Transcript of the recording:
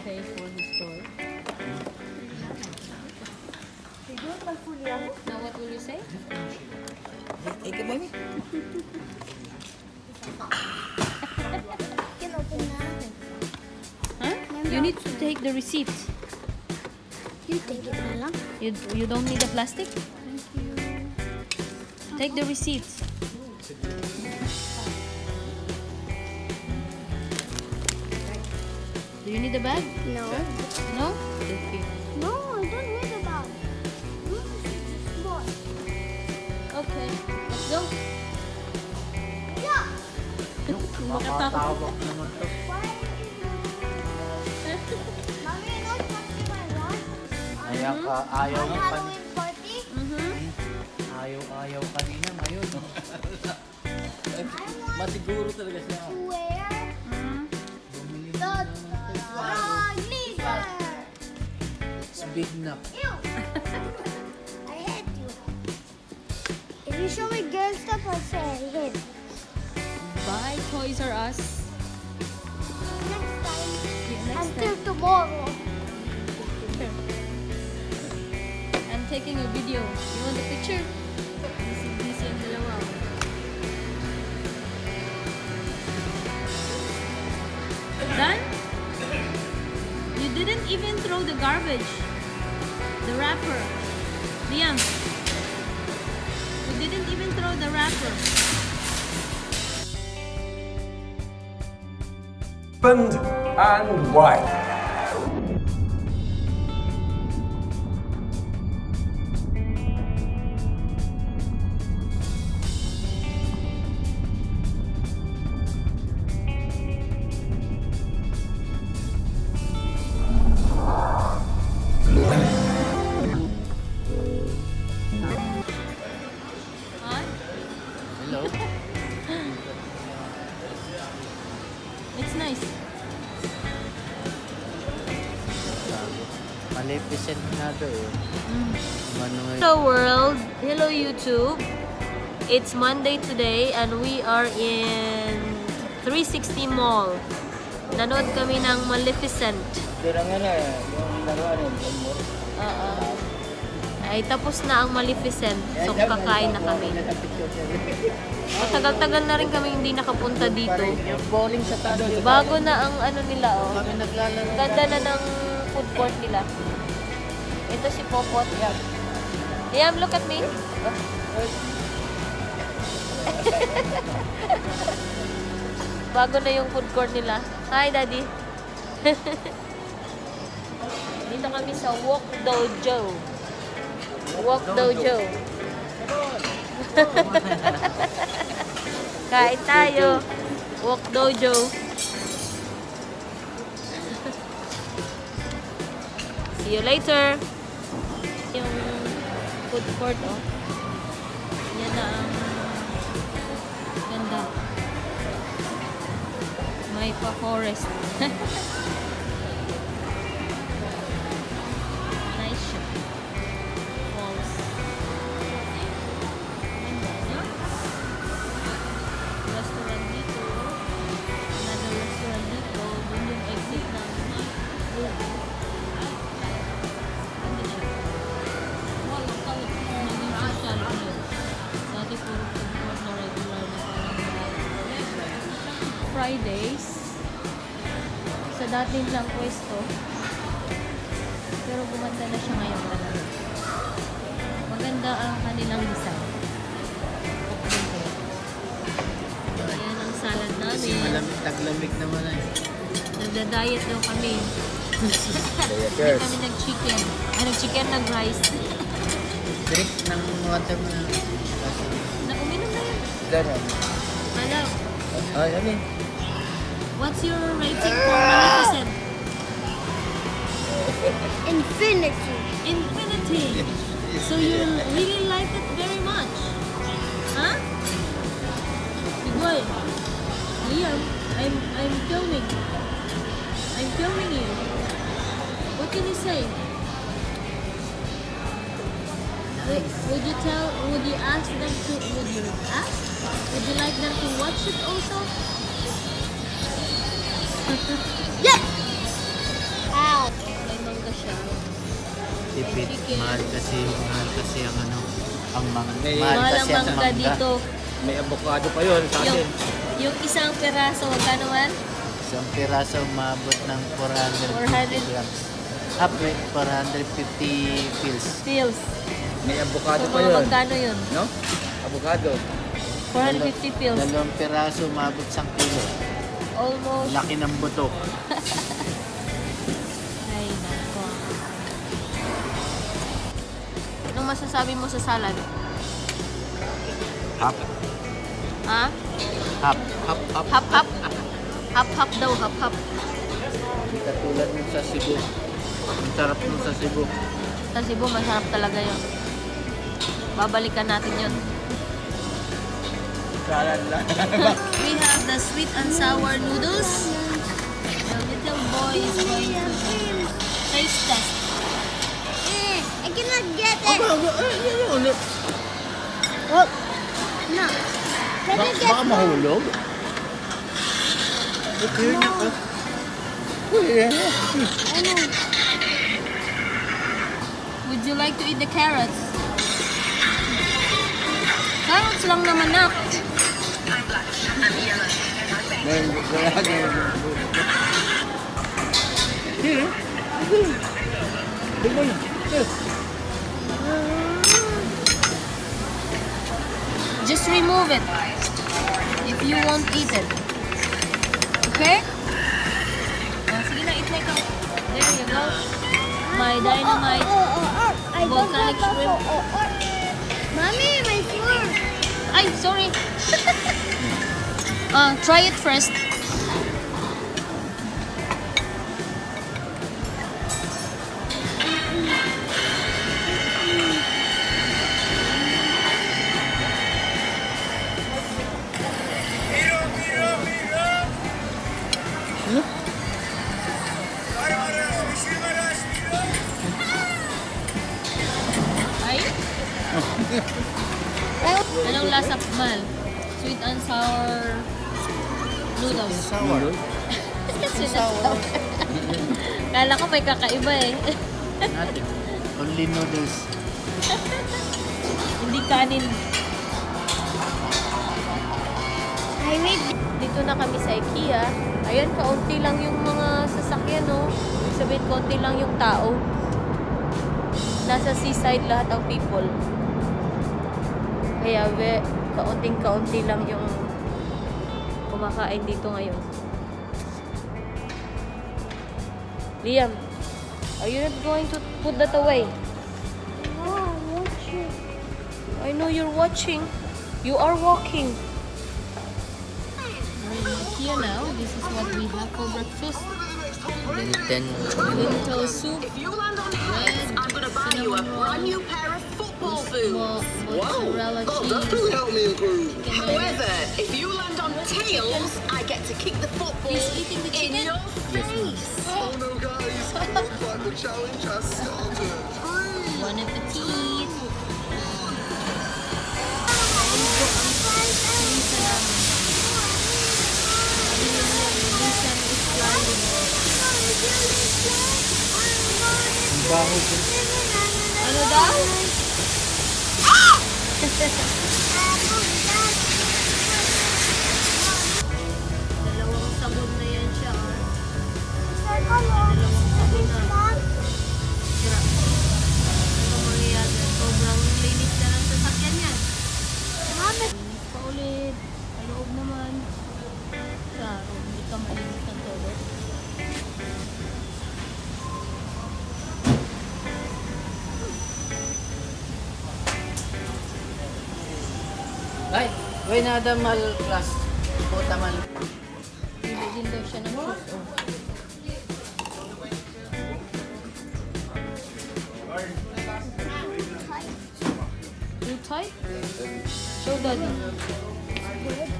pay for his toy. Now what will you say? Take it, baby. Huh? You need to take the receipt. You take it, Nala. You don't need the plastic? Thank you. Take the receipt. Do you need a bag? No. No? Okay. No, I don't need a bag. Look, it's small. Okay. Let's go. Yeah. Makatawag naman to. Why is it? Mommy, you know what's my one? Ayaw ka, ayaw On mo Halloween party? Ayaw kanina ngayon. I want Masiguro talaga siya. to wear the laser. It's big na. Ew. I hate you. If you show me girl stuff, I'll say I hate. Buy Toys R Us. Next time. Yeah, next Until time. tomorrow. I'm taking a video. You want the picture? This yung dalawa. Done? You didn't even throw the garbage. The wrapper. Liam. You didn't even throw the wrapper. Husband and wife. Huh? Hello? It's nice. Maleficent na to eh. Hello world. Hello YouTube. It's Monday today and we are in 360 Mall. Nanood kami ng Maleficent. Dira nga na, yung laruan yung mo. Ay tapos na ang Maleficent. So kakain na kami. Matagal-tagal na rin kami hindi nakapunta dito. Yung bowling sa taas. Bago na ang ano nila oh. Kami naglalaro. Ganda na ng food court nila. Ito si Popot. Liam, look at me. Bago na yung food court nila. Hi, Daddy. Dito kami sa Walk Dojo. Walk Dojo. Kain tayo. Walk Dojo. See you later. Yung food court, oh. Yan na ang ganda. May pa-forest. Nice siya. Falls. Restaurant dito. Another restaurant dito. Doon yung exit ng room. Ganda siya. Naging social ulit. Dati puro food court na regular na parang Fridays. Sa dati lang pwesto. Pero gumanda na siya ngayon talaga. Maganda ang kanilang design. Ayan ang salad Kasi namin. malamig, taglamig naman eh. Nagda-diet daw kami. Hindi kami nag-chicken. Ay, nag-chicken, nag-rice. Drink ng water mo na. Uminom na yun. Dara. Hello. Ay, ano eh. What's your rating for Maleficent? Infinity. Infinity. So you really like it very much? Huh? Boy, Liam, I'm filming. I'm filming you. What can you say? Would you ask them to, would you like them to watch it also? Yes! I Tipid. chicken. Mahal kasi ang ano, ang mangga. Mahal ang mangga dito. May avocado pa yun sa atin. Yung isang peraso, magkano man? Isang piraso umabot ng 450 grams. 450 pills. Pills. May avocado So, pa mga yun. magkano yun? No? Avocado. 450 pills. Dalawang piraso umabot 1 kilo. Almost. Laki ng buto. Ay, nako. Anong masasabi mo sa salad? Hap. Ha? Hap. Hap. Hap. Hap, hap. Hap, hap daw, hap, hap. Katulad nung sa Cebu. Ang sarap nung sa Cebu. Sa Cebu, masarap talaga yun. Babalikan natin yun. Salad lang. We have the sweet and sour noodles. The little boy is going to taste test. I cannot get it. What? No. Can you get Baka mahulog. Ito na ko. I know. Would you like to eat the carrots? Carrots lang naman, nak. Just remove it if you won't eat it. Okay? Sige na, eat na ikaw. There you go. My dynamite. I don't Volcanic have shrimp. Mommy, my food. Ay, sorry. Try it first. Ay? Anong lasa, Mal? Sweet and sour noodles. Sour. Sweet and sour. Kala ko may kakaiba eh. Nothing. Only noodles. Hindi kanin. I made Dito na kami sa Ikea. Ayan, kaunti lang yung mga sasakyan, no? Ibig sabihin, kaunti lang yung tao. Nasa seaside lahat ang people. Kaya, kaunting-kaunti lang yung kumakain dito ngayon. Liam, are you not going to put that away? No, I'm watching. I know you're watching. You are walking. Here now, this is what we have for breakfast. Then, Lentil soup, If you land on bread, heads, I'm gonna buy you a cinnamon brand new roll, pair of football boots. mozzarella That'll cheese, definitely help me improve. chicken However, nuggets. if you land on tails, I get to kick the football He's eating the in chicken? your face. Oh no, guys! Looks like the challenge has started. Bon appetit! baho din. Ano daw? Dalawang sabon na yan siya. Dalawang sabon na. Sira. Ano mangyayari? Sobrang linis na ng sasakyan yan. Linis pa ulit. Sa loob naman. Klaro, hindi ka malinis ng todo. Ay, why nada mal class? Puta mal. Bibigyan daw siya ng shoes. Oh. Too tight? Show daddy.